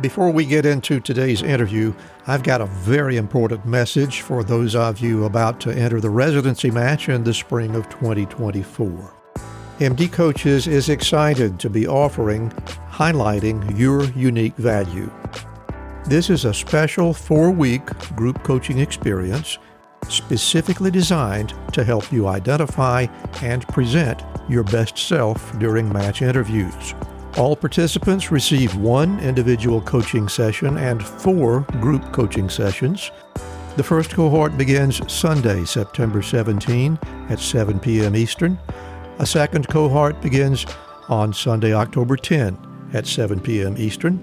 Before we get into today's interview, I've got a very important message for those of you about to enter the residency match in the spring of 2024. MD Coaches is excited to be highlighting your unique value. This is a special 4-week group coaching experience specifically designed to help you identify and present your best self during match interviews. All participants receive 1 individual coaching session and 4 group coaching sessions. The first cohort begins Sunday, September 17 at 7 p.m. Eastern. A second cohort begins on Sunday, October 10 at 7 p.m. Eastern.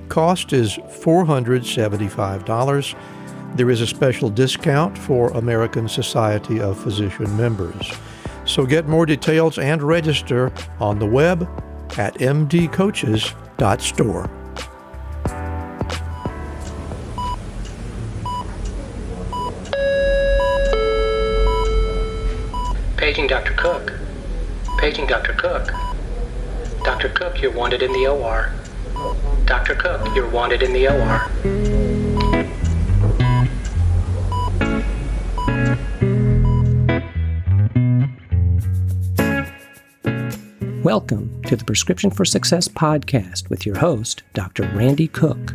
Cost is $475. There is a special discount for American Society of Physician members. So get more details and register on the web at mdcoaches.store. Paging Dr. Cook. Paging Dr. Cook. Dr. Cook, you're wanted in the OR. Dr. Cook, you're wanted in the OR. Welcome to the Prescription for Success podcast with your host, Dr. Randy Cook.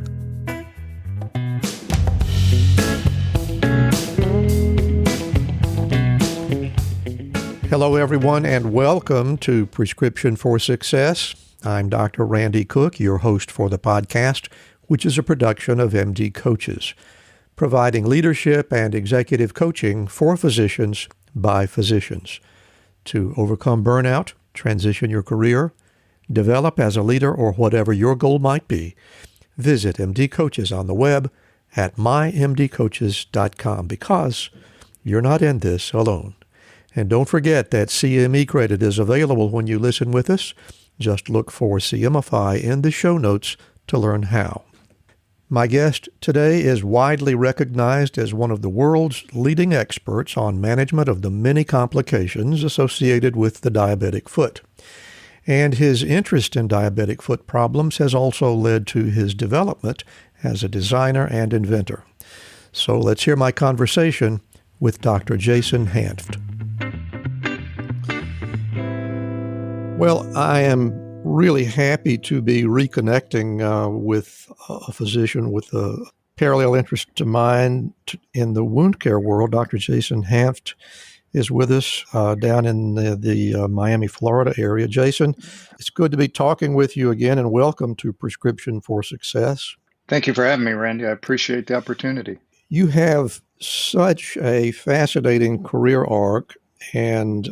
Hello, everyone, and welcome to Prescription for Success. I'm Dr. Randy Cook, your host for the podcast, which is a production of MD Coaches, providing leadership and executive coaching for physicians by physicians to overcome burnout, transition your career, develop as a leader, or whatever your goal might be. Visit MD Coaches on the web at mymdcoaches.com because you're not in this alone. And don't forget that CME credit is available when you listen with us. Just look for CMify in the show notes to learn how. My guest today is widely recognized as one of the world's leading experts on management of the many complications associated with the diabetic foot. And his interest in diabetic foot problems has also led to his development as a designer and inventor. So let's hear my conversation with Dr. Jason Hanft. Well, I am really happy to be reconnecting with a physician with a parallel interest to mine in the wound care world. Dr. Jason Hanft is with us down in the Miami, Florida area. Jason, it's good to be talking with you again, and welcome to Prescription for Success. Thank you for having me, Randy. I appreciate the opportunity. You have such a fascinating career arc, and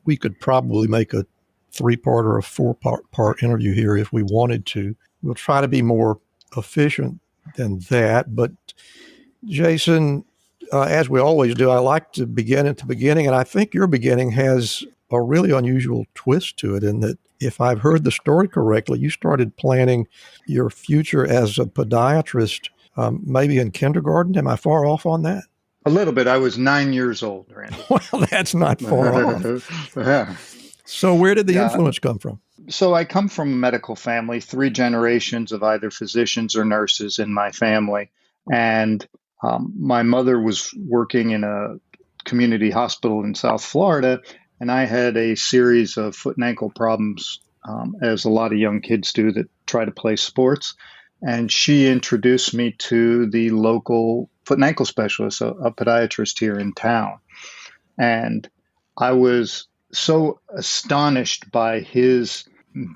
we could probably make a 3-part or a 4-part interview here if we wanted to. We'll try to be more efficient than that. But Jason, as we always do, I like to begin at the beginning, and I think your beginning has a really unusual twist to it in that, if I've heard the story correctly, you started planning your future as a podiatrist maybe in kindergarten. Am I far off on that? A little bit. I was 9 years old, Randy. Well, that's not far off. Yeah. So where did the influence come from? So I come from a medical family, 3 generations of either physicians or nurses in my family. And my mother was working in a community hospital in South Florida, and I had a series of foot and ankle problems, as a lot of young kids do that try to play sports. And she introduced me to the local foot and ankle specialist, a podiatrist here in town. And I was so astonished by his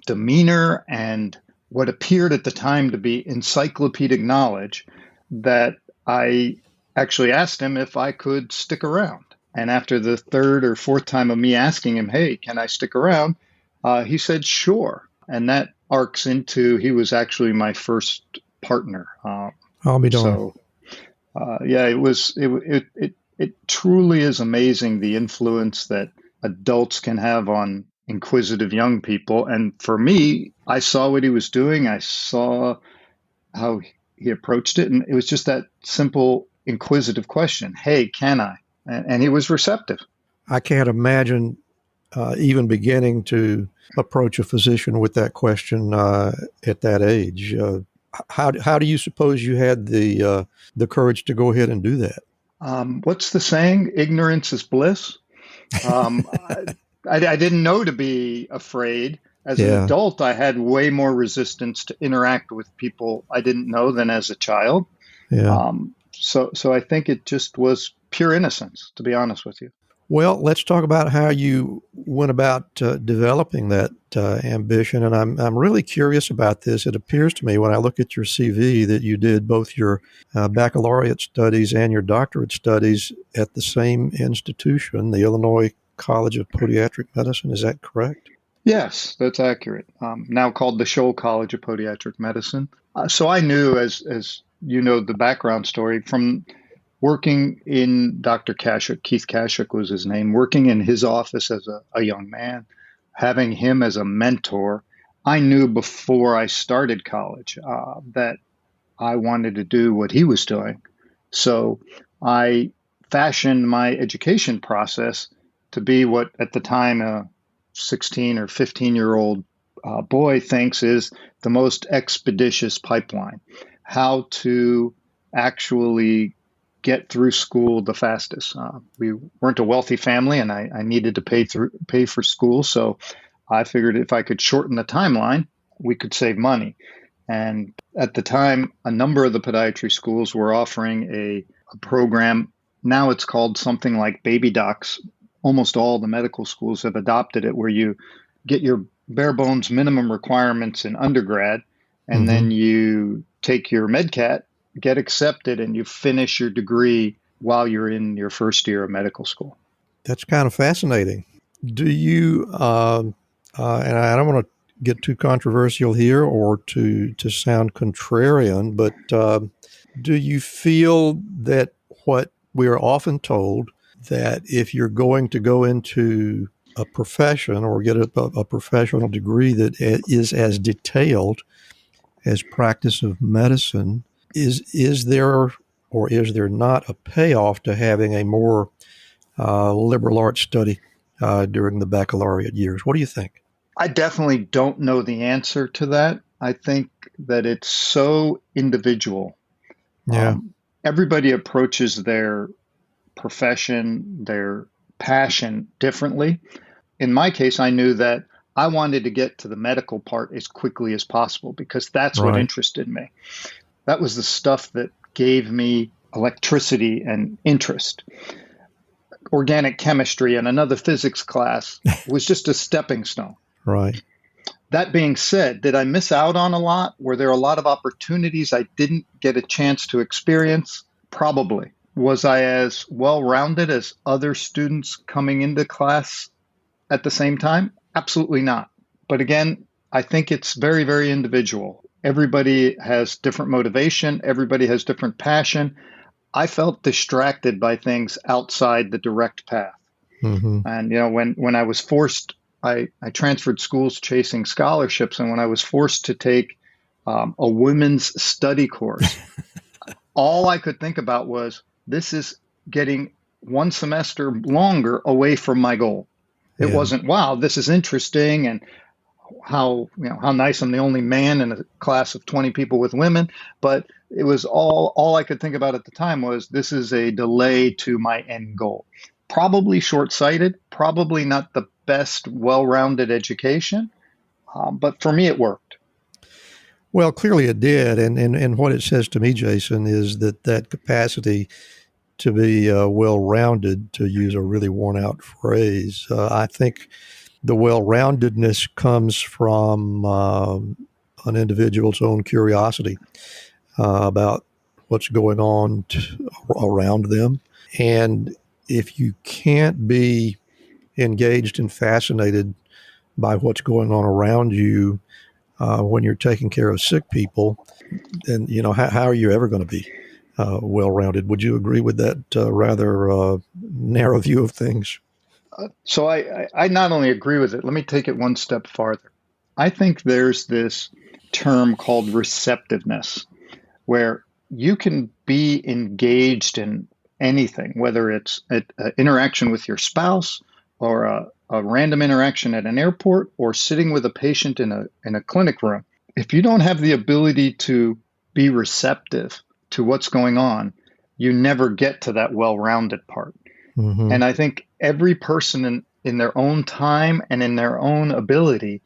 demeanor and what appeared at the time to be encyclopedic knowledge that I actually asked him if I could stick around. And after the 3rd or 4th time of me asking him, hey, can I stick around? He said, sure. And that arcs into, he was actually my first partner. I'll be darned. So, it truly is amazing the influence that adults can have on inquisitive young people. And for me, I saw what he was doing. I saw how he approached it. And it was just that simple, inquisitive question. Hey, can I? And he was receptive. I can't imagine even beginning to approach a physician with that question at that age. How do you suppose you had the courage to go ahead and do that? What's the saying? Ignorance is bliss. Um, I didn't know to be afraid. As an Yeah, adult, I had way more resistance to interact with people I didn't know than as a child. yeah. So I think it just was pure innocence, to be honest with you. Well, let's talk about how you went about developing that ambition. And I'm really curious about this. It appears to me when I look at your CV that you did both your baccalaureate studies and your doctorate studies at the same institution, the Illinois College of Podiatric Medicine. Is that correct? Yes, that's accurate. Now called the Scholl College of Podiatric Medicine. So I knew, as you know, the background story from working in Dr. Kashuk, Keith Kashuk was his name, working in his office as a young man, having him as a mentor. I knew before I started college that I wanted to do what he was doing. So I fashioned my education process to be what at the time a 16 or 15-year-old boy thinks is the most expeditious pipeline. How to actually get through school the fastest. We weren't a wealthy family, and I needed to pay for school. So I figured if I could shorten the timeline, we could save money. And at the time, a number of the podiatry schools were offering a program. Now it's called something like Baby Docs. Almost all the medical schools have adopted it, where you get your bare bones minimum requirements in undergrad, and then you take your MedCat, get accepted, and you finish your degree while you're in your first year of medical school. That's kind of fascinating. Do you, and I don't want to get too controversial here or to sound contrarian, but do you feel that what we are often told that if you're going to go into a profession or get a professional degree that is as detailed as practice of medicine, is there or is there not a payoff to having a more liberal arts study during the baccalaureate years? What do you think? I definitely don't know the answer to that. I think that it's so individual. Yeah. Everybody approaches their profession, their passion differently. In my case, I knew that I wanted to get to the medical part as quickly as possible because that's what Right. interested me. That was the stuff that gave me electricity and interest. Organic chemistry and another physics class was just a stepping stone. Right. That being said, did I miss out on a lot? Were there a lot of opportunities I didn't get a chance to experience? Probably. Was I as well-rounded as other students coming into class at the same time? Absolutely not. But again, I think it's very, very individual. Everybody has different motivation. Everybody has different passion. I felt distracted by things outside the direct path. Mm-hmm. And, when I was forced, I transferred schools chasing scholarships. And when I was forced to take a women's study course, all I could think about was, this is getting one semester longer away from my goal. It Yeah. wasn't, wow, this is interesting, and how nice I'm the only man in a class of 20 people with women. But it was all I could think about at the time was, this is a delay to my end goal. Probably short-sighted, probably not the best well-rounded education, but for me it worked. Well, clearly it did. And what it says to me, Jason, is that capacity to be well-rounded, to use a really worn-out phrase, I think the well-roundedness comes from an individual's own curiosity about what's going on around them. And if you can't be engaged and fascinated by what's going on around you when you're taking care of sick people, then, how are you ever going to be well-rounded? Would you agree with that rather narrow view of things? So I not only agree with it, let me take it one step farther. I think there's this term called receptiveness, where you can be engaged in anything, whether it's an interaction with your spouse or a random interaction at an airport or sitting with a patient in a clinic room. if you don't have the ability to be receptive to what's going on, you never get to that well-rounded part. Mm-hmm. And I think every person in their own time and in their own ability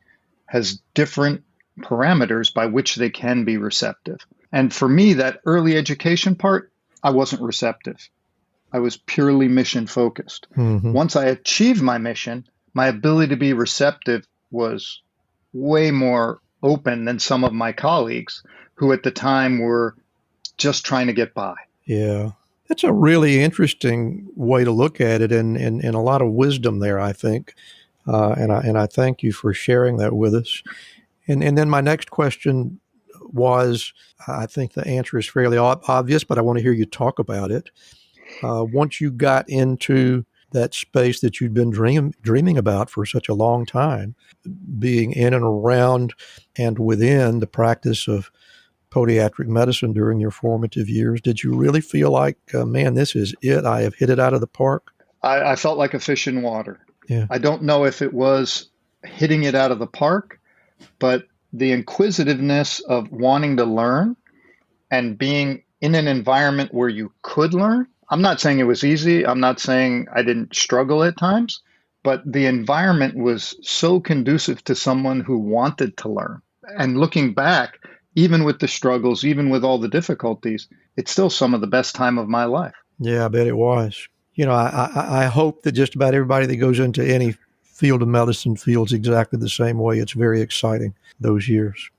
has different parameters by which they can be receptive. And for me, that early education part, I wasn't receptive. I was purely mission focused. Mm-hmm. Once I achieved my mission, my ability to be receptive was way more open than some of my colleagues who at the time were just trying to get by. Yeah. That's a really interesting way to look at it, and a lot of wisdom there, I think. And I thank you for sharing that with us. And then my next question was, I think the answer is fairly obvious, but I want to hear you talk about it. Once you got into that space that you'd been dreaming about for such a long time, being in and around and within the practice of podiatric medicine during your formative years, did you really feel like, man, this is it? I have hit it out of the park? I felt like a fish in water. Yeah. I don't know if it was hitting it out of the park, but the inquisitiveness of wanting to learn and being in an environment where you could learn. I'm not saying it was easy. I'm not saying I didn't struggle at times, but the environment was so conducive to someone who wanted to learn. And looking back, even with the struggles, even with all the difficulties, it's still some of the best time of my life. Yeah, I bet it was. You know, I hope that just about everybody that goes into any field of medicine feels exactly the same way. It's very exciting, those years.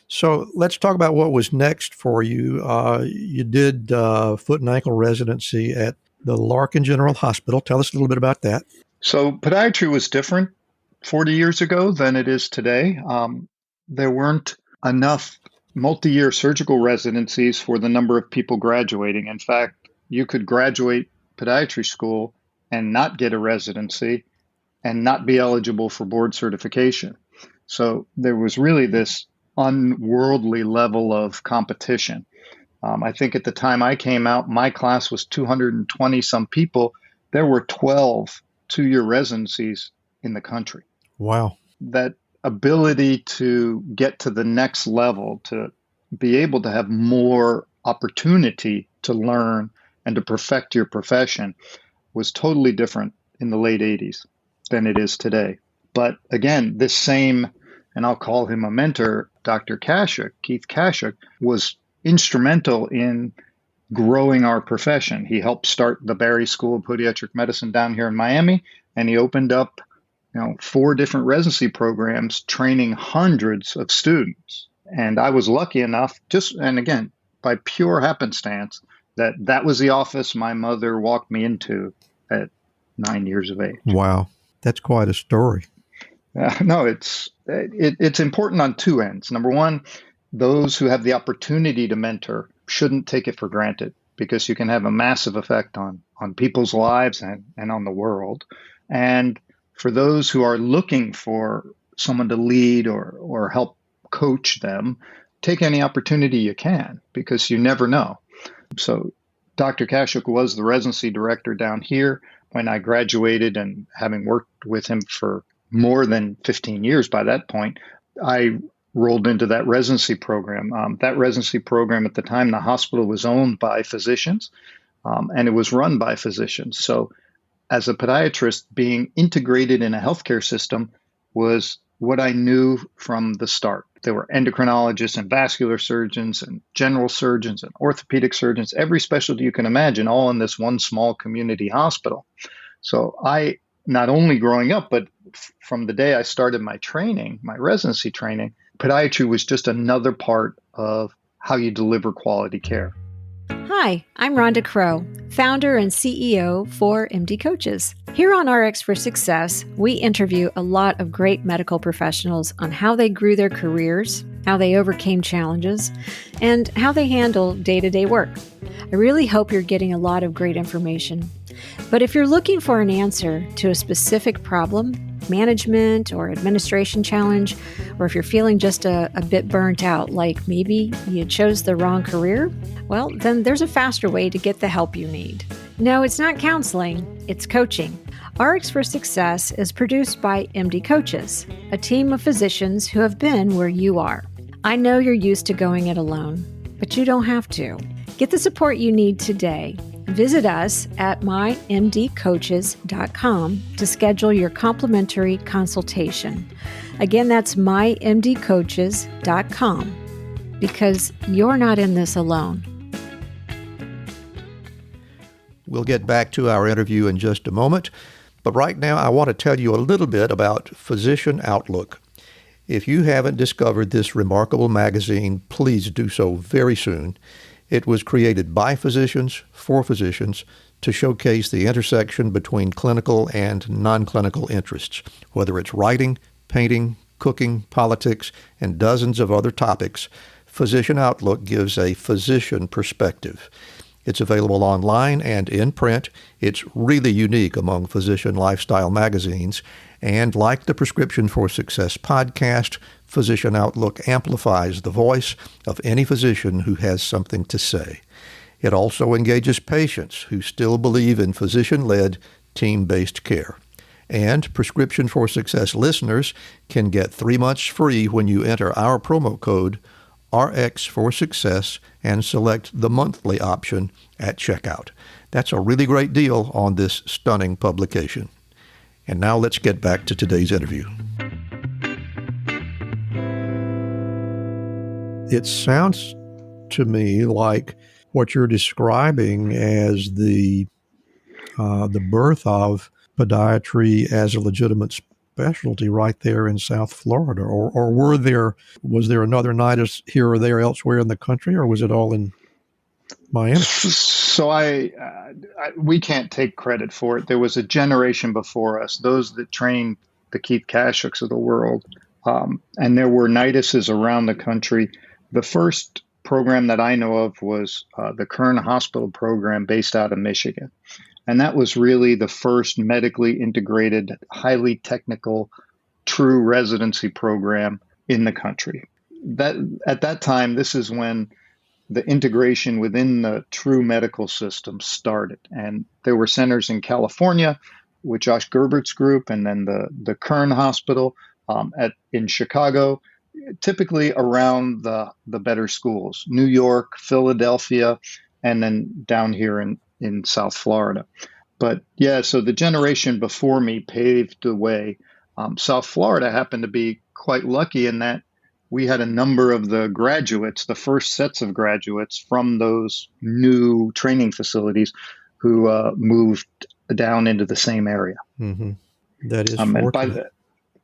So let's talk about what was next for you. You did foot and ankle residency at the Larkin General Hospital. Tell us a little bit about that. So podiatry was different 40 years ago than it is today. There weren't enough multi-year surgical residencies for the number of people graduating. In fact, you could graduate podiatry school and not get a residency and not be eligible for board certification. So there was really this unworldly level of competition. I think at the time I came out, my class was 220 some people. There were 12 two-year residencies in the country. Wow. That ability to get to the next level, to be able to have more opportunity to learn and to perfect your profession was totally different in the late 80s than it is today. But again, this same, and I'll call him a mentor, Dr. Kashuk, Keith Kashuk, was instrumental in growing our profession. He helped start the Barry School of Podiatric Medicine down here in Miami, and he opened up 4 different residency programs training hundreds of students. And I was lucky enough, and again, by pure happenstance, that was the office my mother walked me into at 9 years of age. Wow. That's quite a story. No, it's important on 2 ends. Number one, those who have the opportunity to mentor shouldn't take it for granted, because you can have a massive effect on people's lives and on the world. And for those who are looking for someone to lead or help coach them, take any opportunity you can, because you never know. So Dr. Kashuk was the residency director down here when I graduated, and having worked with him for more than 15 years by that point, I rolled into that residency program. That residency program at the time, the hospital was owned by physicians, and it was run by physicians. So as a podiatrist, being integrated in a healthcare system was what I knew from the start. There were endocrinologists and vascular surgeons and general surgeons and orthopedic surgeons, every specialty you can imagine, all in this one small community hospital. So I, not only growing up, but from the day I started my training, my residency training, podiatry was just another part of how you deliver quality care. Hi, I'm Rhonda Crow, founder and CEO for MD Coaches. Here on RX for Success, we interview a lot of great medical professionals on how they grew their careers, how they overcame challenges, and how they handle day-to-day work. I really hope you're getting a lot of great information. But if you're looking for an answer to a specific problem, management or administration challenge, or if you're feeling just a bit burnt out, like maybe you chose the wrong career, well, then there's a faster way to get the help you need. No, it's not counseling, it's coaching. RX for Success is produced by MD Coaches, a team of physicians who have been where you are. I know you're used to going it alone, but you don't have to. Get the support you need today. Visit us at mymdcoaches.com to schedule your complimentary consultation. Again, that's mymdcoaches.com, because you're not in this alone. We'll get back to our interview in just a moment, but right now I want to tell you a little bit about Physician Outlook. If you haven't discovered this remarkable magazine, please do so very soon. It was created by physicians, for physicians, to showcase the intersection between clinical and non-clinical interests, whether it's writing, painting, cooking, politics, and dozens of other topics. Physician Outlook gives a physician perspective. It's available online and in print. It's really unique among physician lifestyle magazines. And like the Prescription for Success podcast, Physician Outlook amplifies the voice of any physician who has something to say. It also engages patients who still believe in physician-led, team-based care. And Prescription for Success listeners can get 3 months free when you enter our promo code RX for Success and select the monthly option at checkout. That's a really great deal on this stunning publication. And now let's get back to today's interview. It sounds to me like what you're describing as the birth of podiatry as a legitimate specialty right there in South Florida, or was there another nidus here or there elsewhere in the country, or was it all in Miami? So we can't take credit for it. There was a generation before us, those that trained the Keith Kashooks of the world, and there were niduses around the country. The first program that I know of was the Kern Hospital program based out of Michigan. And that was really the first medically integrated, highly technical, true residency program in the country. That at that time, this is when the integration within the true medical system started. And there were centers in California with Josh Gerbert's group, and then the Kern Hospital in Chicago, typically around the better schools, New York, Philadelphia, and then down here in South Florida. But yeah, so the generation before me paved the way. South Florida happened to be quite lucky in that we had a number of the graduates, the first sets of graduates from those new training facilities who moved down into the same area. Mm-hmm. That is fortunate.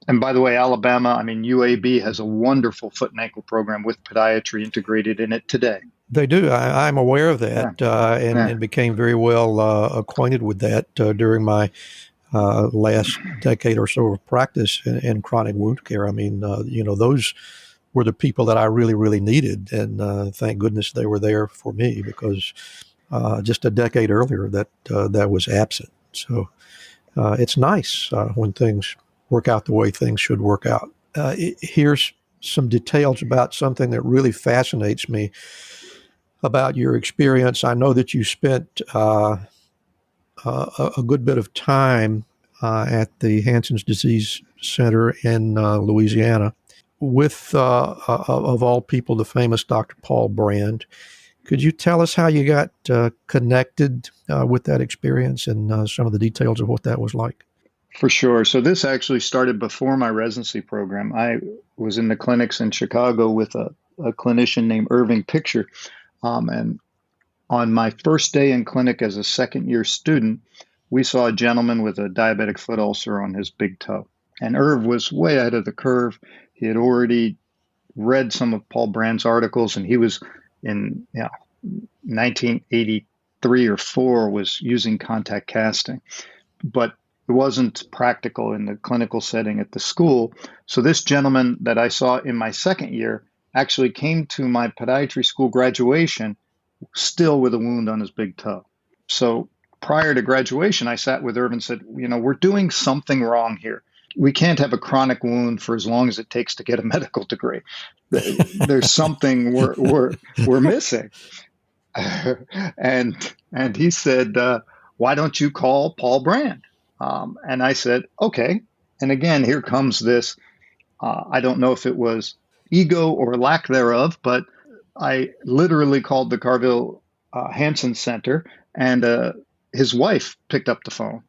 And by the way, Alabama, UAB has a wonderful foot and ankle program with podiatry integrated in it today. They do. I'm aware of that, and became very well acquainted with that during my last decade or so of practice in chronic wound care. Those were the people that I really, really needed, and thank goodness they were there for me, because just a decade earlier that was absent. So it's nice when things work out the way things should work out. Here's some details about something that really fascinates me about your experience. I know that you spent a good bit of time at the Hansen's Disease Center in Louisiana with, of all people, the famous Dr. Paul Brand. Could you tell us how you got connected with that experience and some of the details of what that was like? For sure. So this actually started before my residency program. I was in the clinics in Chicago with a clinician named Irving Picture. And on my first day in clinic as a second-year student, we saw a gentleman with a diabetic foot ulcer on his big toe. And Irv was way ahead of the curve. He had already read some of Paul Brand's articles, and he was in 1983 or 4 was using contact casting. But it wasn't practical in the clinical setting at the school. So this gentleman that I saw in my second year actually came to my podiatry school graduation still with a wound on his big toe. So prior to graduation, I sat with Irv and said, we're doing something wrong here. We can't have a chronic wound for as long as it takes to get a medical degree. There's something we're missing. And he said, why don't you call Paul Brand? And I said, okay. And again, here comes this. I don't know if it was ego or lack thereof, but I literally called the Carville Hansen Center, and his wife picked up the phone.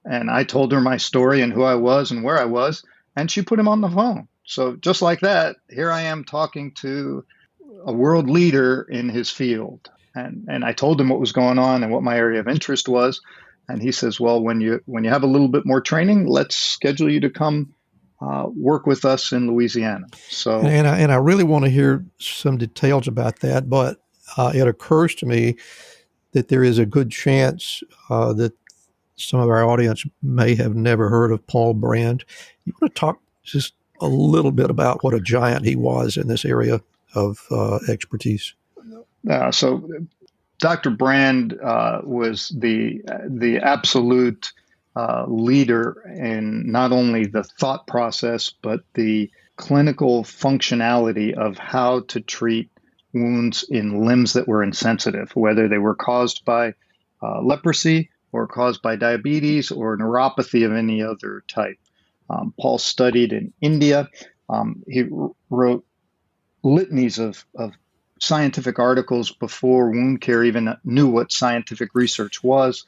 And I told her my story and who I was and where I was, and she put him on the phone. So just like that, here I am talking to a world leader in his field. And I told him what was going on and what my area of interest was. And he says, well, when you have a little bit more training, let's schedule you to come work with us in Louisiana. So, and I really want to hear some details about that, but it occurs to me that there is a good chance that some of our audience may have never heard of Paul Brand. You want to talk just a little bit about what a giant he was in this area of expertise? So Dr. Brand was the absolute leader in not only the thought process, but the clinical functionality of how to treat wounds in limbs that were insensitive, whether they were caused by leprosy or caused by diabetes or neuropathy of any other type. Paul studied in India. He wrote litanies of scientific articles before wound care even knew what scientific research was.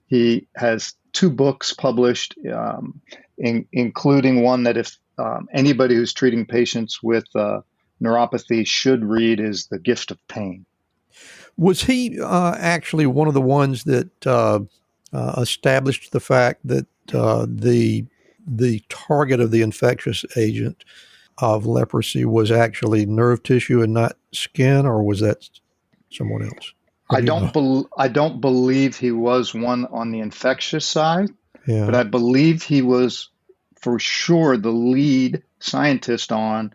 He has 2 books published, including one that if anybody who's treating patients with neuropathy should read is The Gift of Pain. Was he actually one of the ones that established the fact that the target of the infectious agent of leprosy was actually nerve tissue and not skin, or was that someone else? I don't believe he was one on the infectious side, but I believe he was for sure the lead scientist on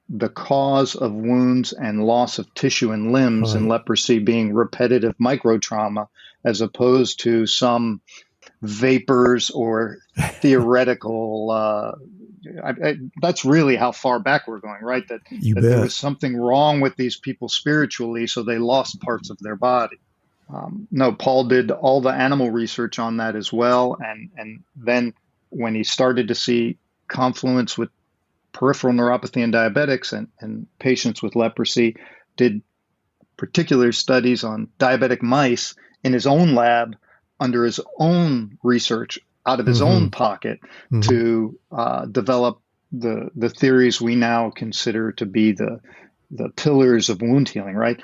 the cause of wounds and loss of tissue and limbs in leprosy being repetitive microtrauma, as opposed to some vapors or theoretical. That's really how far back we're going, right? That there was something wrong with these people spiritually, so they lost parts of their body. No, Paul did all the animal research on that as well. And then when he started to see confluence with peripheral neuropathy and diabetics and patients with leprosy, did particular studies on diabetic mice in his own lab under his own research out of his own pocket to develop the theories we now consider to be the pillars of wound healing, right?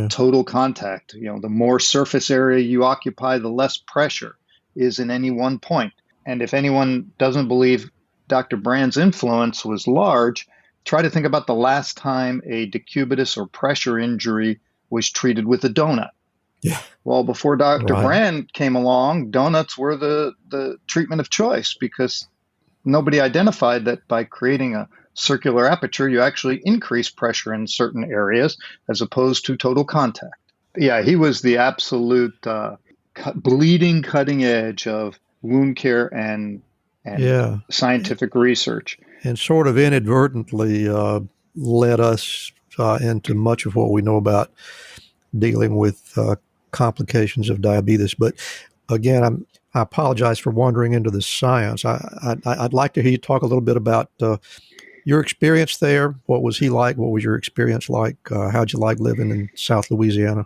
Total contact. The more surface area you occupy, the less pressure is in any one point. And if anyone doesn't believe Dr. Brand's influence was large, try to think about the last time a decubitus or pressure injury was treated with a donut. Yeah. Well, before Dr. Brand came along, donuts were the treatment of choice because nobody identified that by creating a circular aperture, you actually increase pressure in certain areas as opposed to total contact. Yeah, he was the absolute bleeding cutting edge of wound care and scientific research. And sort of inadvertently led us into much of what we know about dealing with complications of diabetes. But again, I apologize for wandering into the science. I'd like to hear you talk a little bit about your experience there. What was he like? What was your experience like? How'd you like living in South Louisiana?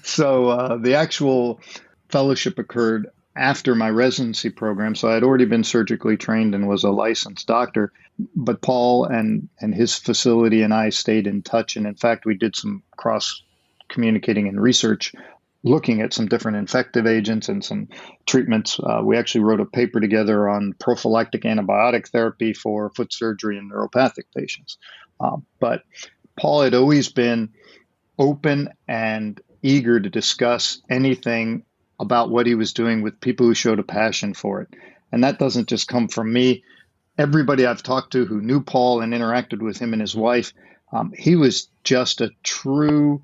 So the actual fellowship occurred after my residency program. So I had already been surgically trained and was a licensed doctor. But Paul and his facility and I stayed in touch. And in fact, we did some cross communicating and research looking at some different infective agents and some treatments. We actually wrote a paper together on prophylactic antibiotic therapy for foot surgery in neuropathic patients. But Paul had always been open and eager to discuss anything about what he was doing with people who showed a passion for it. And that doesn't just come from me. Everybody I've talked to who knew Paul and interacted with him and his wife, he was just a true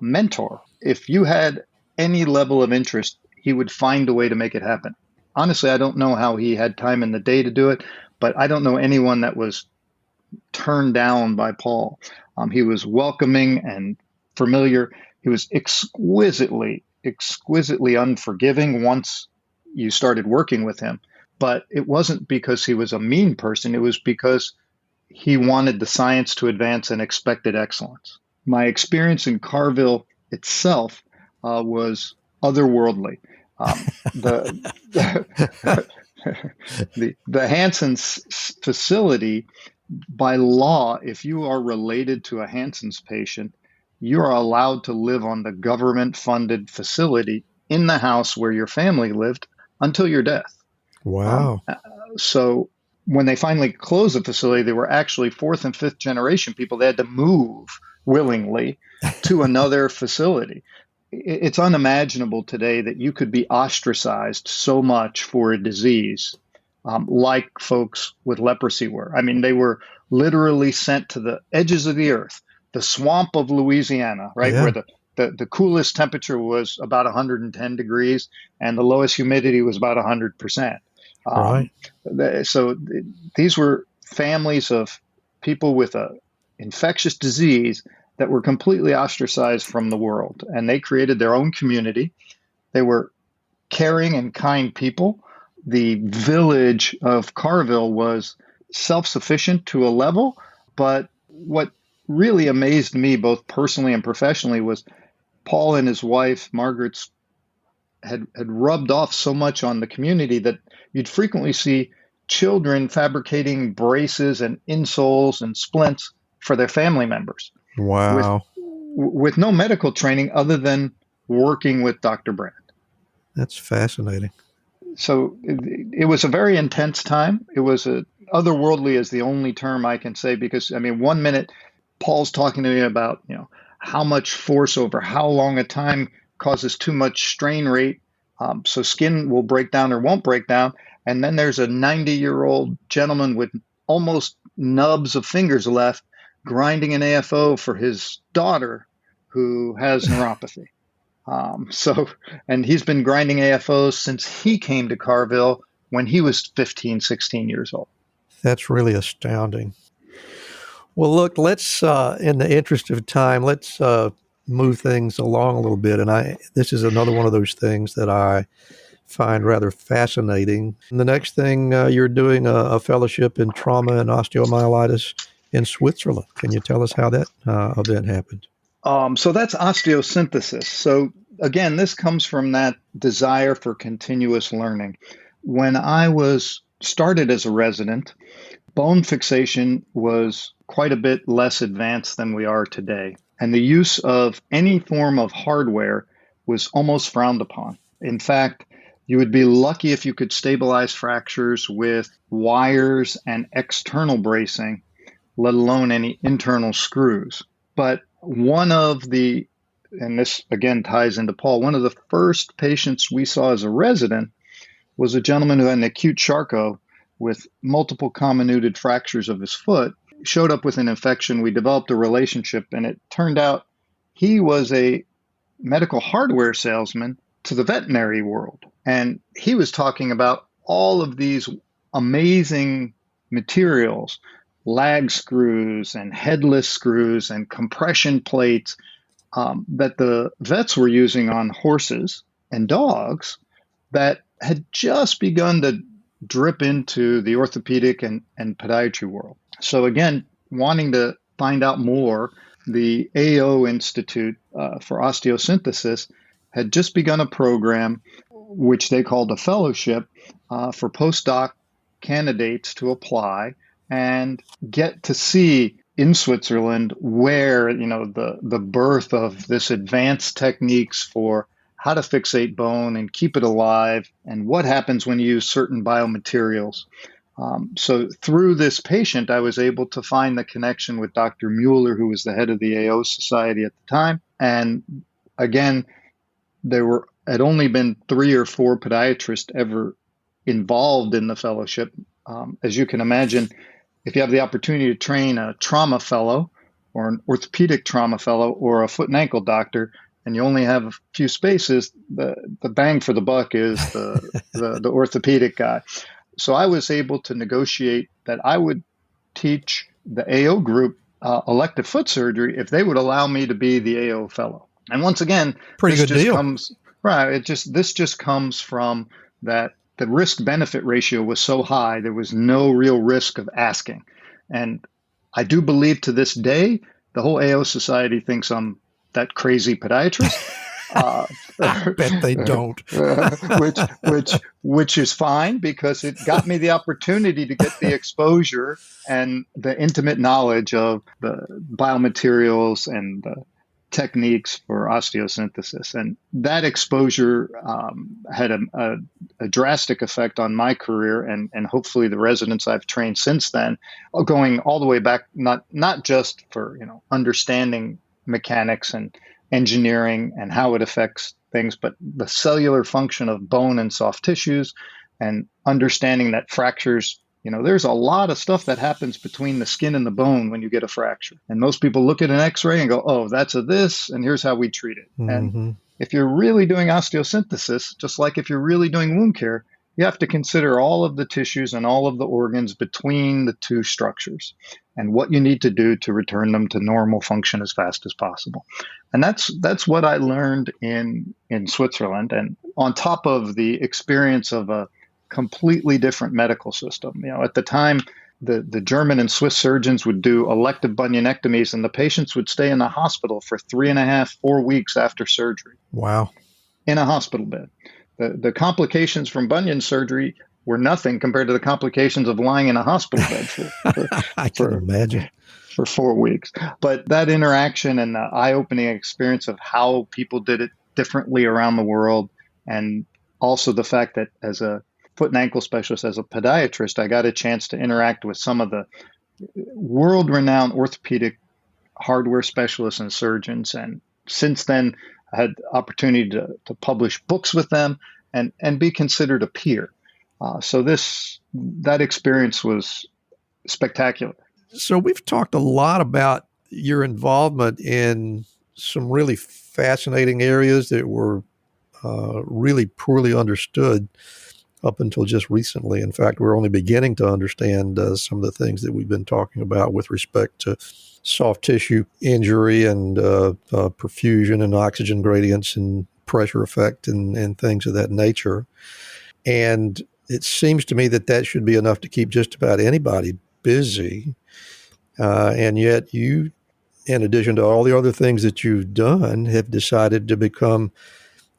mentor. If you had any level of interest, he would find a way to make it happen. Honestly, I don't know how he had time in the day to do it, but I don't know anyone that was turned down by Paul. He was welcoming and familiar. He was exquisitely unforgiving once you started working with him. But it wasn't because he was a mean person. It was because he wanted the science to advance and expected excellence. My experience in Carville itself was otherworldly. The Hansen's facility, by law, if you are related to a Hansen's patient, you are allowed to live on the government-funded facility in the house where your family lived until your death. Wow. So when they finally closed the facility, they were actually fourth and fifth generation people. They had to move willingly to another facility. It's unimaginable today that you could be ostracized so much for a disease like folks with leprosy were. I mean, they were literally sent to the edges of the earth, the swamp of Louisiana, right, Yeah. where the coolest temperature was about 110 degrees and the lowest humidity was about 100%. Right. So these were families of people with an infectious disease that were completely ostracized from the world. And they created their own community. They were caring and kind people. The village of Carville was self-sufficient to a level. But what really amazed me, both personally and professionally, was Paul and his wife, Margaret's, had rubbed off so much on the community that you'd frequently see children fabricating braces and insoles and splints for their family members. Wow. With no medical training other than working with Dr. Brand. That's fascinating. So it was a very intense time. It was otherworldly is the only term I can say, because, I mean, 1 minute Paul's talking to me about, how much force over how long a time causes too much strain rate, so skin will break down or won't break down. And then there's a 90-year-old gentleman with almost nubs of fingers left grinding an AFO for his daughter who has neuropathy. And he's been grinding AFOs since he came to Carville when he was 15, 16 years old. That's really astounding. Well, look, let's, in the interest of time, let's move things along a little bit. And this is another one of those things that I find rather fascinating. And the next thing, you're doing a fellowship in trauma and osteomyelitis in Switzerland. Can you tell us how that event happened? So that's osteosynthesis. So again, this comes from that desire for continuous learning. When I was started as a resident, bone fixation was quite a bit less advanced than we are today. And the use of any form of hardware was almost frowned upon. In fact, you would be lucky if you could stabilize fractures with wires and external bracing, let alone any internal screws. But one of the, and this again ties into Paul, one of the first patients we saw as a resident was a gentleman who had an acute Charcot with multiple comminuted fractures of his foot, showed up with an infection. We developed a relationship, and it turned out he was a medical hardware salesman to the veterinary world. And he was talking about all of these amazing materials, lag screws and headless screws and compression plates that the vets were using on horses and dogs that had just begun to drip into the orthopedic and podiatry world. So again, wanting to find out more, the AO Institute for Osteosynthesis had just begun a program which they called a fellowship for postdoc candidates to apply and get to see in Switzerland where, the birth of this advanced techniques for how to fixate bone and keep it alive, and what happens when you use certain biomaterials. So through this patient, I was able to find the connection with Dr. Mueller, who was the head of the AO Society at the time. And again, there had only been 3 or 4 podiatrists ever involved in the fellowship. As you can imagine, if you have the opportunity to train a trauma fellow or an orthopedic trauma fellow or a foot and ankle doctor, and you only have a few spaces, the bang for the buck is the orthopedic guy. So I was able to negotiate that I would teach the AO group elective foot surgery if they would allow me to be the AO fellow. And once again, pretty good deal. This just comes from that the risk benefit ratio was so high, there was no real risk of asking. And I do believe to this day, the whole AO Society thinks I'm that crazy podiatrist. I bet they don't. which is fine, because it got me the opportunity to get the exposure and the intimate knowledge of the biomaterials and the techniques for osteosynthesis. And that exposure had a drastic effect on my career and hopefully the residents I've trained since then, going all the way back, not just for understanding mechanics and engineering and how it affects things, but the cellular function of bone and soft tissues, and understanding that fractures, there's a lot of stuff that happens between the skin and the bone when you get a fracture. And most people look at an x-ray and go, oh, that's a this, and here's how we treat it. Mm-hmm. And if you're really doing osteosynthesis, just like if you're really doing wound care, you have to consider all of the tissues and all of the organs between the two structures and what you need to do to return them to normal function as fast as possible. And that's what I learned in Switzerland. And on top of the experience of a completely different medical system, at the time, the German and Swiss surgeons would do elective bunionectomies, and the patients would stay in the hospital for 3.5, 4 weeks after surgery. Wow. In a hospital bed. The complications from bunion surgery were nothing compared to the complications of lying in a hospital bed I can imagine. For 4 weeks. But that interaction and the eye-opening experience of how people did it differently around the world, and also the fact that as a foot and ankle specialist, as a podiatrist, I got a chance to interact with some of the world-renowned orthopedic hardware specialists and surgeons. And since then, I had the opportunity to publish books with them and be considered a peer. So that experience was spectacular. So we've talked a lot about your involvement in some really fascinating areas that were really poorly understood up until just recently. In fact, we're only beginning to understand some of the things that we've been talking about with respect to soft tissue injury and perfusion and oxygen gradients and pressure effect and things of that nature. And it seems to me that should be enough to keep just about anybody busy. And yet you, in addition to all the other things that you've done, have decided to become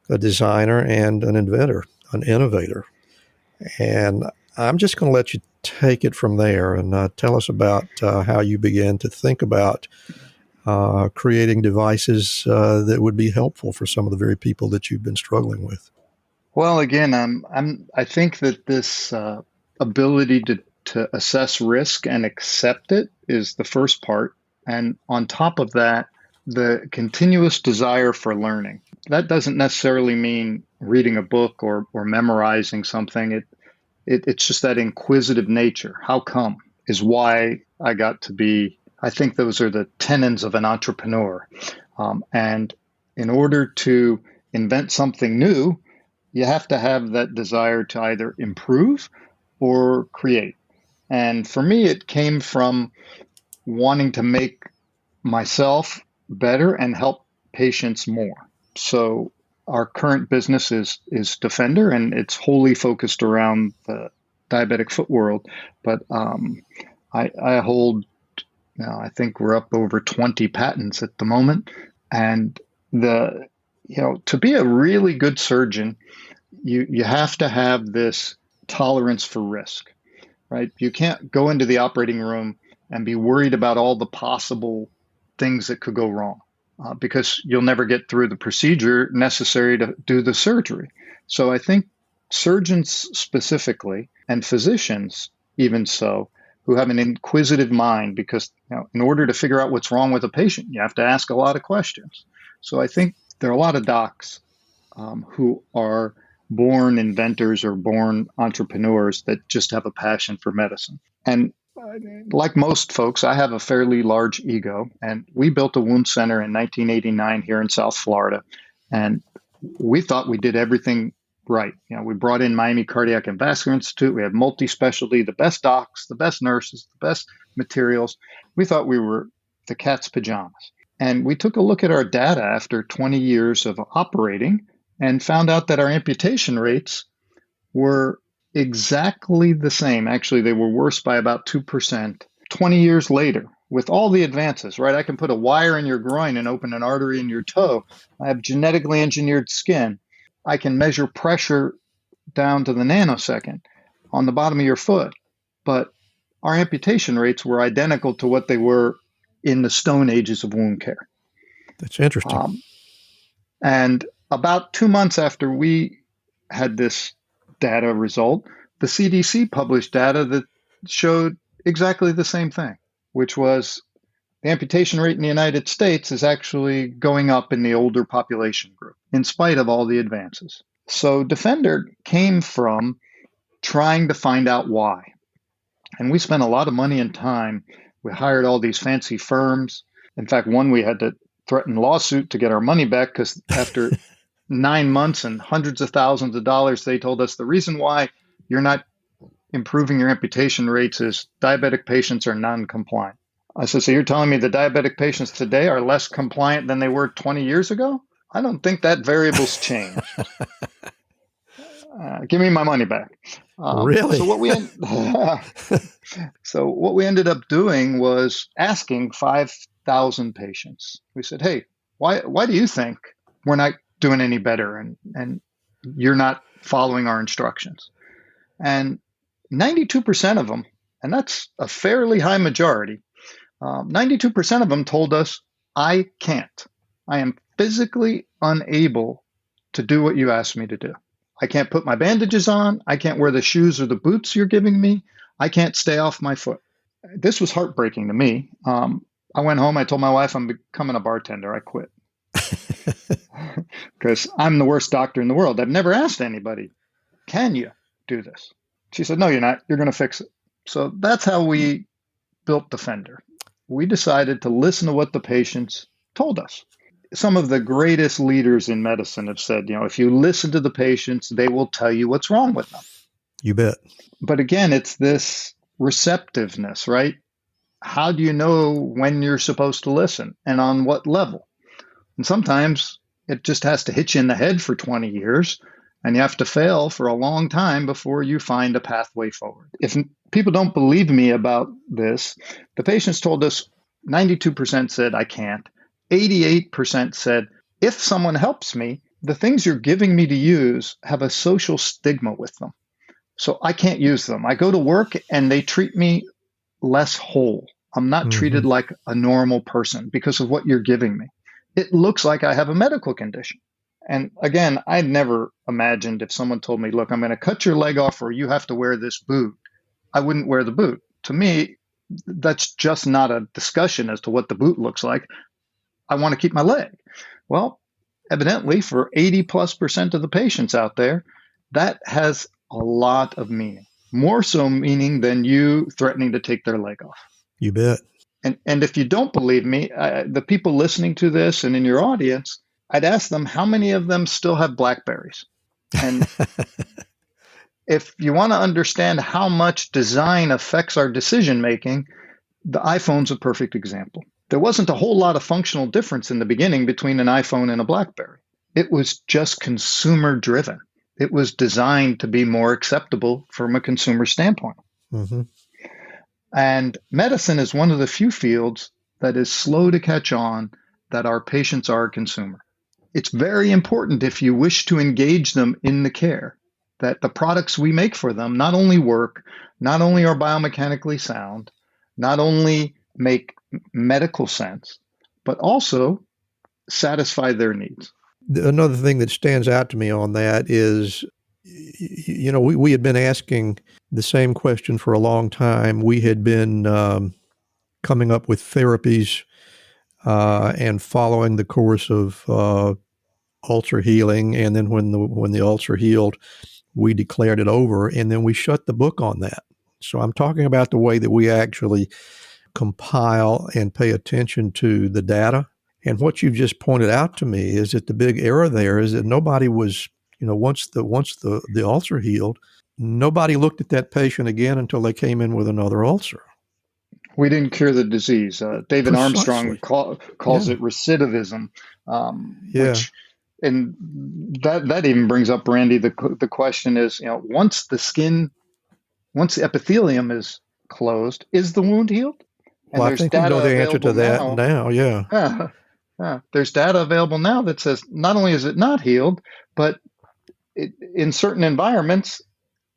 a designer and an inventor, an innovator. And I'm just going to let you take it from there and tell us about how you began to think about creating devices that would be helpful for some of the very people that you've been struggling with. Well, again, I think that this ability to assess risk and accept it is the first part. And on top of that, the continuous desire for learning. That doesn't necessarily mean reading a book or memorizing something. It's just that inquisitive nature. How come is why I got to be, I think those are the tenets of an entrepreneur. And in order to invent something new, you have to have that desire to either improve or create. And for me, it came from wanting to make myself better and help patients more. So our current business is Defender, and it's wholly focused around the diabetic foot world. But I hold, I think we're up over 20 patents at the moment. And to be a really good surgeon, you have to have this tolerance for risk, right? You can't go into the operating room and be worried about all the possible things that could go wrong. Because you'll never get through the procedure necessary to do the surgery. So I think surgeons specifically, and physicians even so, who have an inquisitive mind, because in order to figure out what's wrong with a patient, you have to ask a lot of questions. So I think there are a lot of docs who are born inventors or born entrepreneurs that just have a passion for medicine. And like most folks, I have a fairly large ego, and we built a wound center in 1989 here in South Florida, and we thought we did everything right. We brought in Miami Cardiac and Vascular Institute. We had multi-specialty, the best docs, the best nurses, the best materials. We thought we were the cat's pajamas. And we took a look at our data after 20 years of operating and found out that our amputation rates were exactly the same. Actually, they were worse by about 2%. 20 years later, with all the advances, right? I can put a wire in your groin and open an artery in your toe. I have genetically engineered skin. I can measure pressure down to the nanosecond on the bottom of your foot. But our amputation rates were identical to what they were in the stone ages of wound care. That's interesting. And about 2 months after we had this data result, the CDC published data that showed exactly the same thing, which was the amputation rate in the United States is actually going up in the older population group, in spite of all the advances. So Defender came from trying to find out why. And we spent a lot of money and time. We hired all these fancy firms. In fact, one we had to threaten lawsuit to get our money back because after 9 months and hundreds of thousands of dollars, they told us the reason why you're not improving your amputation rates is diabetic patients are non-compliant. I said, so you're telling me the diabetic patients today are less compliant than they were 20 years ago? I don't think that variable's changed. Give me my money back. Really? So what we ended up doing was asking 5,000 patients. We said, hey, why do you think we're not doing any better and you're not following our instructions? And 92% of them, and that's a fairly high majority, 92% of them told us, I can't. I am physically unable to do what you asked me to do. I can't put my bandages on. I can't wear the shoes or the boots you're giving me. I can't stay off my foot. This was heartbreaking to me. I went home. I told my wife I'm becoming a bartender. I quit because I'm the worst doctor in the world. I've never asked anybody, can you do this? She said, no, you're not. You're going to fix it. So that's how we built Defender. We decided to listen to what the patients told us. Some of the greatest leaders in medicine have said, if you listen to the patients, they will tell you what's wrong with them. You bet. But again, it's this receptiveness, right? How do you know when you're supposed to listen and on what level? And sometimes it just has to hit you in the head for 20 years and you have to fail for a long time before you find a pathway forward. If people don't believe me about this, the patients told us 92% said, I can't. 88% said, if someone helps me, the things you're giving me to use have a social stigma with them. So I can't use them. I go to work and they treat me less whole. I'm not treated like a normal person because of what you're giving me. It looks like I have a medical condition. And again, I'd never imagined if someone told me, look, I'm going to cut your leg off or you have to wear this boot, I wouldn't wear the boot. To me, that's just not a discussion as to what the boot looks like. I want to keep my leg. Well, evidently for 80+% of the patients out there, that has a lot of meaning, more so meaning than you threatening to take their leg off. You bet. And if you don't believe me, the people listening to this and in your audience, I'd ask them how many of them still have BlackBerries. And if you want to understand how much design affects our decision making, the iPhone's a perfect example. There wasn't a whole lot of functional difference in the beginning between an iPhone and a BlackBerry. It was just consumer driven. It was designed to be more acceptable from a consumer standpoint. Mm-hmm. And medicine is one of the few fields that is slow to catch on that our patients are a consumer. It's very important if you wish to engage them in the care, that the products we make for them not only work, not only are biomechanically sound, not only make medical sense, but also satisfy their needs. Another thing that stands out to me on that is, we had been asking the same question for a long time. We had been coming up with therapies and following the course of ulcer healing. And then when the ulcer healed, we declared it over, and then we shut the book on that. So I'm talking about the way that we actually compile and pay attention to the data. And what you've just pointed out to me is that the big error there is that nobody was, once the ulcer healed, nobody looked at that patient again until they came in with another ulcer. We didn't cure the disease. David Precisely. Armstrong calls it recidivism, which, and that even brings up, Randy, the question is, once the epithelium is closed, is the wound healed? And Well, I there's think we know data the answer to available that now. now. Yeah. There's data available now that says not only is it not healed, but in certain environments,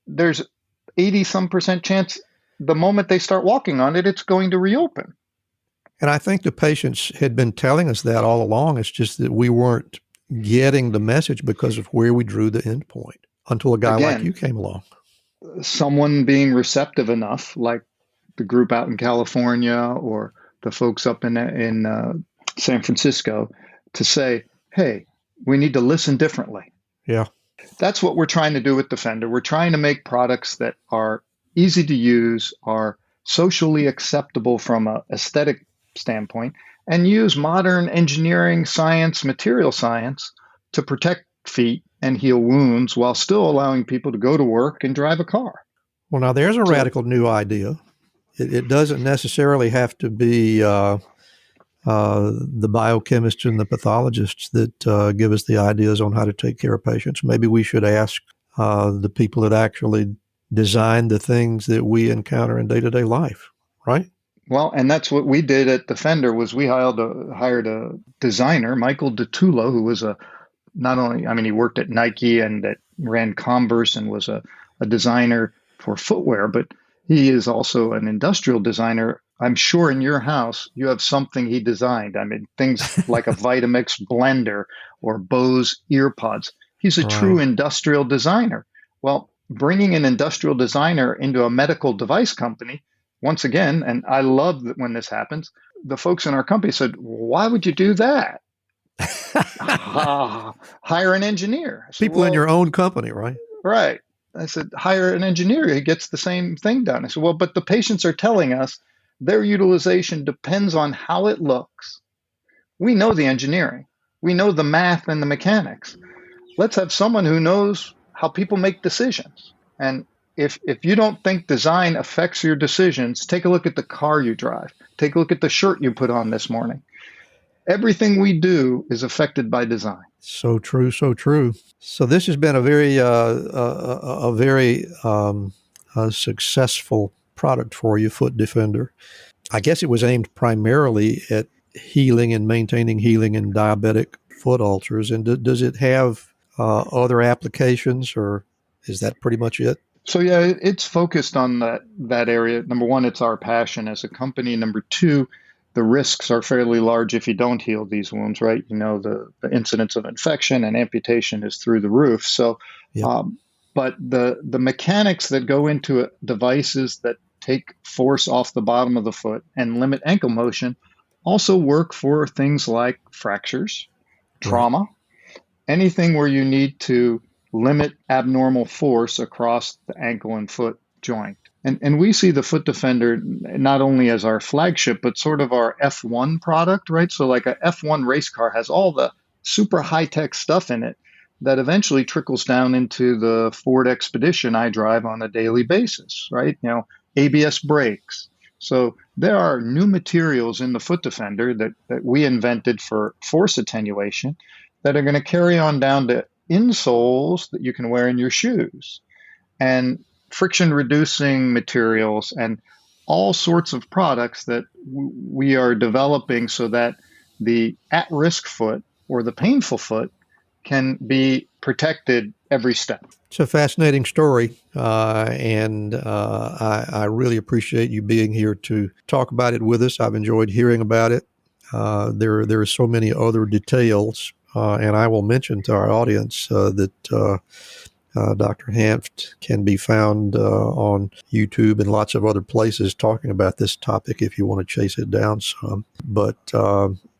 there's 80 some percent chance the moment they start walking on it, it's going to reopen. And I think the patients had been telling us that all along. It's just that we weren't getting the message because of where we drew the end point until a guy like you Again, came along. someone being receptive enough, like the group out in California or the folks up in San Francisco, to say, hey, we need to listen differently. Yeah. That's what we're trying to do with Defender. We're trying to make products that are easy to use, are socially acceptable from an aesthetic standpoint, and use modern engineering, science, material science to protect feet and heal wounds while still allowing people to go to work and drive a car. Well, now there's a radical new idea. It doesn't necessarily have to be the biochemists and the pathologists that give us the ideas on how to take care of patients. Maybe we should ask the people that actually design the things that we encounter in day-to-day life, right? Well, and that's what we did at Defender was we hired a designer, Michael DiTullo, who was he worked at Nike and ran Converse and was a designer for footwear, but he is also an industrial designer. I'm sure in your house, you have something he designed. I mean, things like a Vitamix blender or Bose earpods. He's a true industrial designer. Well, bringing an industrial designer into a medical device company, once again, and I love that when this happens, the folks in our company said, why would you do that? Hire an engineer. Said, people in your own company, right? Right. I said, hire an engineer. He gets the same thing done. I said, well, but the patients are telling us their utilization depends on how it looks. We know the engineering. We know the math and the mechanics. Let's have someone who knows how people make decisions. And if you don't think design affects your decisions, take a look at the car you drive. Take a look at the shirt you put on this morning. Everything we do is affected by design. So true, so true. So this has been a very successful product for you, Foot Defender. I guess it was aimed primarily at healing and maintaining healing in diabetic foot ulcers. And does it have other applications, or is that pretty much it? So yeah, it's focused on that area. Number one, it's our passion as a company. Number two, the risks are fairly large if you don't heal these wounds, right? You know, the incidence of infection and amputation is through the roof. So, yep. But the mechanics that go into devices that take force off the bottom of the foot and limit ankle motion also work for things like fractures, trauma, anything where you need to limit abnormal force across the ankle and foot joint. And we see the Foot Defender not only as our flagship, but sort of our F1 product, right? So like a F1 race car has all the super high-tech stuff in it that eventually trickles down into the Ford Expedition I drive on a daily basis, right? You know, ABS brakes. So there are new materials in the Foot Defender that we invented for force attenuation that are going to carry on down to insoles that you can wear in your shoes, and friction reducing materials, and all sorts of products that we are developing so that the at-risk foot or the painful foot can be protected every step. It's a fascinating story, and I really appreciate you being here to talk about it with us. I've enjoyed hearing about it. There are so many other details, and I will mention to our audience that Dr. Hanft can be found on YouTube and lots of other places talking about this topic if you want to chase it down some. But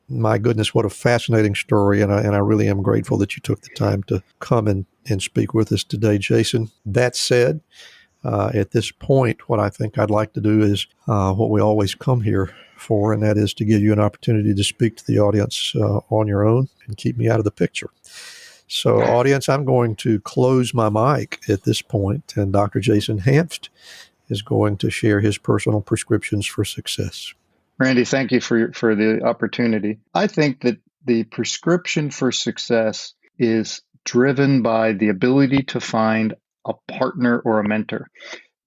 my goodness, what a fascinating story, and I really am grateful that you took the time to come and speak with us today, Jason. That said, at this point, what I think I'd like to do is what we always come here for, and that is to give you an opportunity to speak to the audience on your own and keep me out of the picture. So, audience, I'm going to close my mic at this point, and Dr. Jason Hanft is going to share his personal prescriptions for success. Randy, thank you for the opportunity. I think that the prescription for success is driven by the ability to find a partner or a mentor.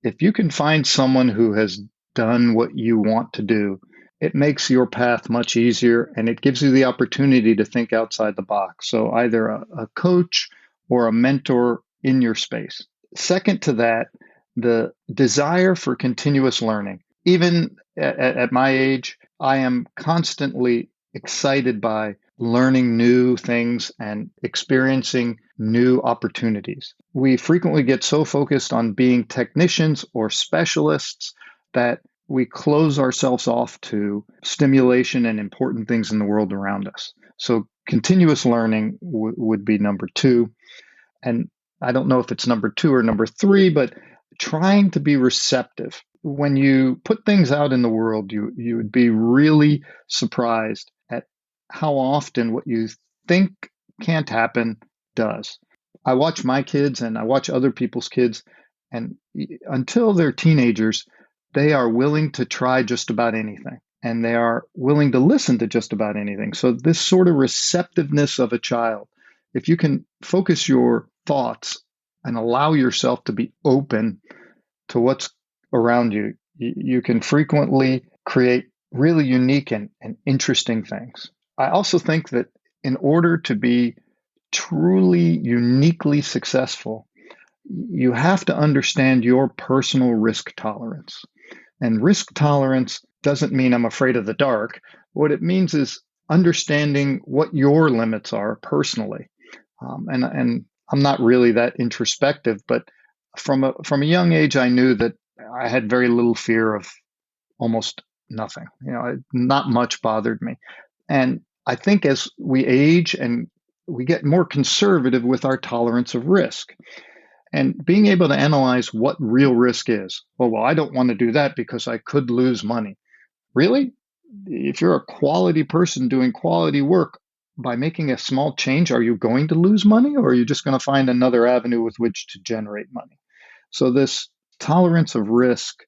If you can find someone who has done what you want to do it makes your path much easier, and it gives you the opportunity to think outside the box. So either a coach or a mentor in your space. Second to that, the desire for continuous learning. Even at my age, I am constantly excited by learning new things and experiencing new opportunities. We frequently get so focused on being technicians or specialists that we close ourselves off to stimulation and important things in the world around us. So continuous learning would be number two. And I don't know if it's number two or number three, but trying to be receptive. When you put things out in the world, you would be really surprised at how often what you think can't happen does. I watch my kids and I watch other people's kids, and until they're teenagers, they are willing to try just about anything, and they are willing to listen to just about anything. So this sort of receptiveness of a child, if you can focus your thoughts and allow yourself to be open to what's around you, you can frequently create really unique and interesting things. I also think that in order to be truly uniquely successful, you have to understand your personal risk tolerance. And risk tolerance doesn't mean I'm afraid of the dark. What it means is understanding what your limits are personally. And I'm not really that introspective, but from a young age, I knew that I had very little fear of almost nothing. Not much bothered me. And I think as we age and we get more conservative with our tolerance of risk, and being able to analyze what real risk is. Well, I don't want to do that because I could lose money. Really? If you're a quality person doing quality work, by making a small change, are you going to lose money, or are you just going to find another avenue with which to generate money? So this tolerance of risk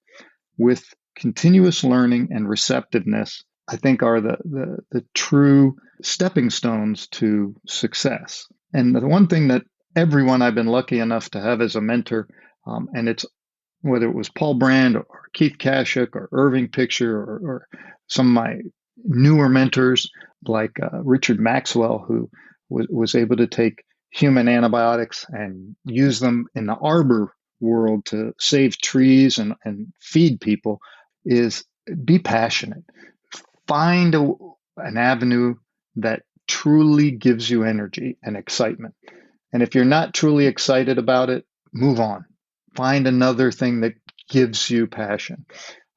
with continuous learning and receptiveness, I think, are the true stepping stones to success. And the one thing that everyone I've been lucky enough to have as a mentor, and it's whether it was Paul Brand or Keith Kashuk or Irving Picture or some of my newer mentors like Richard Maxwell, who was able to take human antibiotics and use them in the arbor world to save trees and feed people, is be passionate. Find an avenue that truly gives you energy and excitement. And if you're not truly excited about it, move on. Find another thing that gives you passion.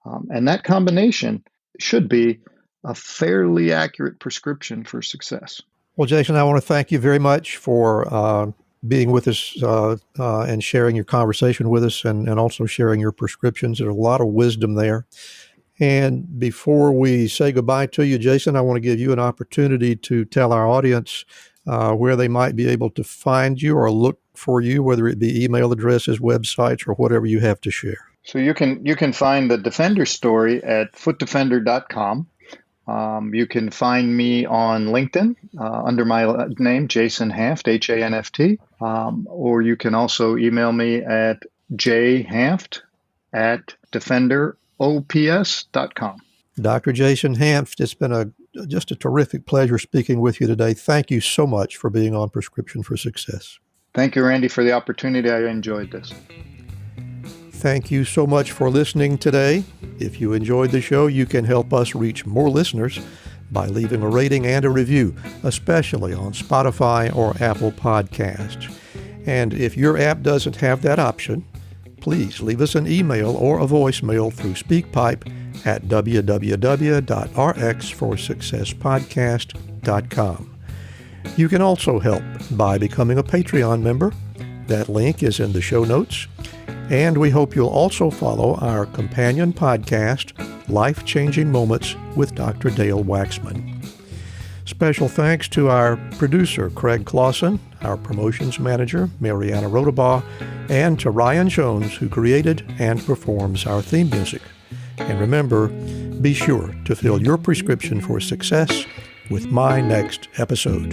And that combination should be a fairly accurate prescription for success. Well, Jason, I want to thank you very much for being with us and sharing your conversation with us and also sharing your prescriptions. There's a lot of wisdom there. And before we say goodbye to you, Jason, I want to give you an opportunity to tell our audience where they might be able to find you or look for you, whether it be email addresses, websites, or whatever you have to share. So you can find the Defender story at footdefender.com. You can find me on LinkedIn under my name, Jason Hanft, Hanft, or you can also email me at jhanft@defenderops.com. Dr. Jason Hanft, it's been just a terrific pleasure speaking with you today. Thank you so much for being on Prescription for Success. Thank you, Randy, for the opportunity. I enjoyed this. Thank you so much for listening today. If you enjoyed the show, you can help us reach more listeners by leaving a rating and a review, especially on Spotify or Apple Podcasts. And if your app doesn't have that option, please leave us an email or a voicemail through SpeakPipe at www.rxforsuccesspodcast.com. You can also help by becoming a Patreon member. That link is in the show notes. And we hope you'll also follow our companion podcast, Life-Changing Moments with Dr. Dale Waxman. Special thanks to our producer, Craig Clausen, our promotions manager, Mariana Rodabaugh, and to Ryan Jones, who created and performs our theme music. And remember, be sure to fill your prescription for success with my next episode.